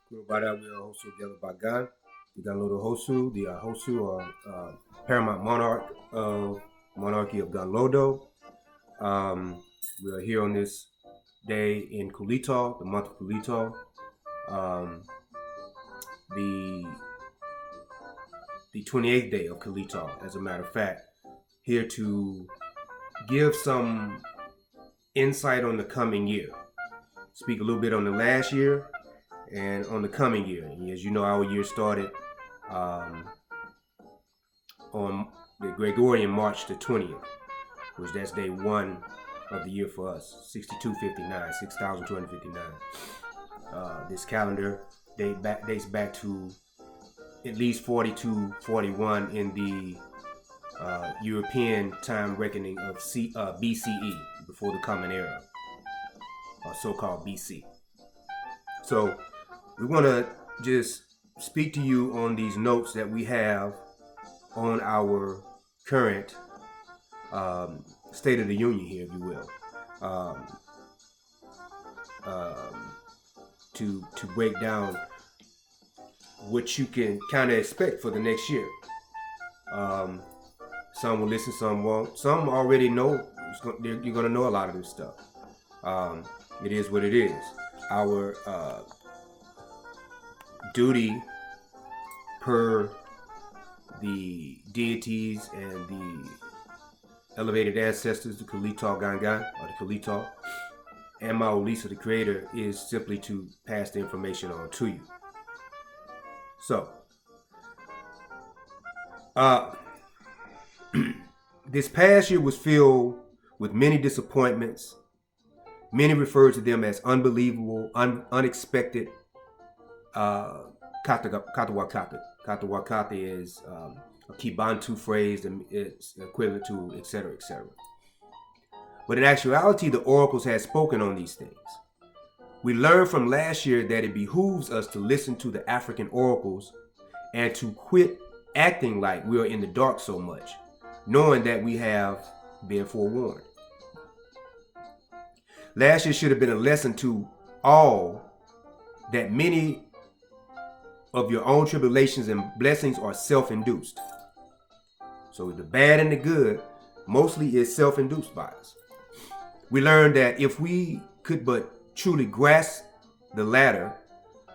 Kurubara, we are Hosu Agelogbagan, the Ganlodo Hosu, the Hosu, or paramount monarch of Monarchy of Ganlodo. We are here on this day in Kulito, the month of Kulito, the 28th day of Kulito, as a matter of fact, here to give some insight on the coming year. Speak a little bit on the last year and on the coming year. And as you know, our year started on the Gregorian March the 20th, which that's day one of the year for us, 6259, 6,259. This calendar dates back to at least 4241 in the European time reckoning of BCE, before the Common Era, or so-called BC. So we want to just speak to you on these notes that we have on our current State of the Union here, if you will, to break down what you can kind of expect for the next year. Some will listen, some won't. Some already know. You're going to know a lot of this stuff. It is what it is. Our duty per the deities and the elevated ancestors, the Kilombo Gangan, or the Kilombo, and my Lisa, the creator, is simply to pass the information on to you. So, this past year was filled with many disappointments. Many refer to them as unbelievable, unexpected. Katawakata. Katawakata is a Kibantu phrase, and it's equivalent to etc., etc. But in actuality, the oracles had spoken on these things. We learned from last year that it behooves us to listen to the African oracles and to quit acting like we are in the dark so much, knowing that we have been forewarned. Last year should have been a lesson to all that many of your own tribulations and blessings are self-induced. So the bad and the good mostly is self-induced by us. We learned that if we could but truly grasp the latter,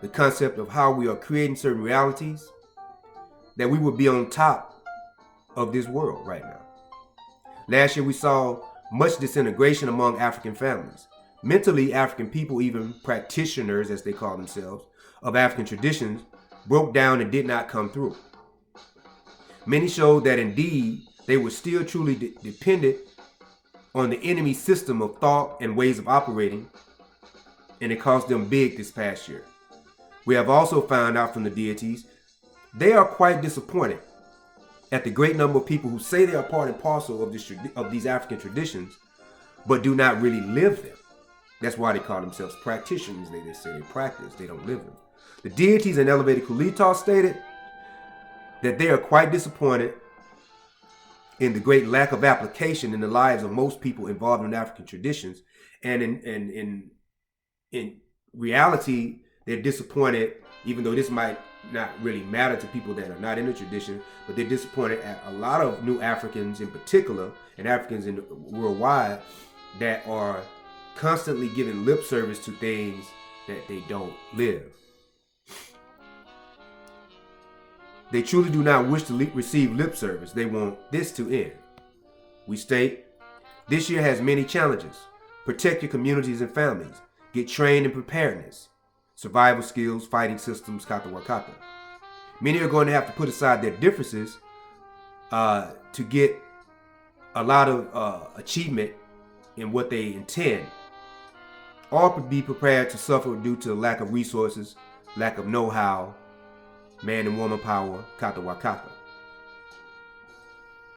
the concept of how we are creating certain realities, that we would be on top of this world right now. Last year we saw much disintegration among African families. Mentally, African people, even practitioners, as they call themselves, of African traditions, broke down and did not come through. Many showed that indeed they were still truly dependent on the enemy system of thought and ways of operating, and it cost them big this past year. We have also found out from the deities, they are quite disappointed at the great number of people who say they are part and parcel of these African traditions, but do not really live them. That's why they call themselves practitioners. They just say they practice, they don't live them. The deities and elevated Kulito stated that they are quite disappointed in the great lack of application in the lives of most people involved in African traditions. And in reality, they're disappointed, even though this might not really matter to people that are not in the tradition, but they're disappointed at a lot of new Africans in particular, and Africans worldwide, that are constantly giving lip service to things that they don't live. They truly do not wish to receive lip service. They want this to end. We state, this year has many challenges. Protect your communities and families. Get trained in preparedness, survival skills, fighting systems, katawakata. Many are going to have to put aside their differences to get a lot of achievement in what they intend, or be prepared to suffer due to lack of resources, lack of know-how, man and woman power, katawakata.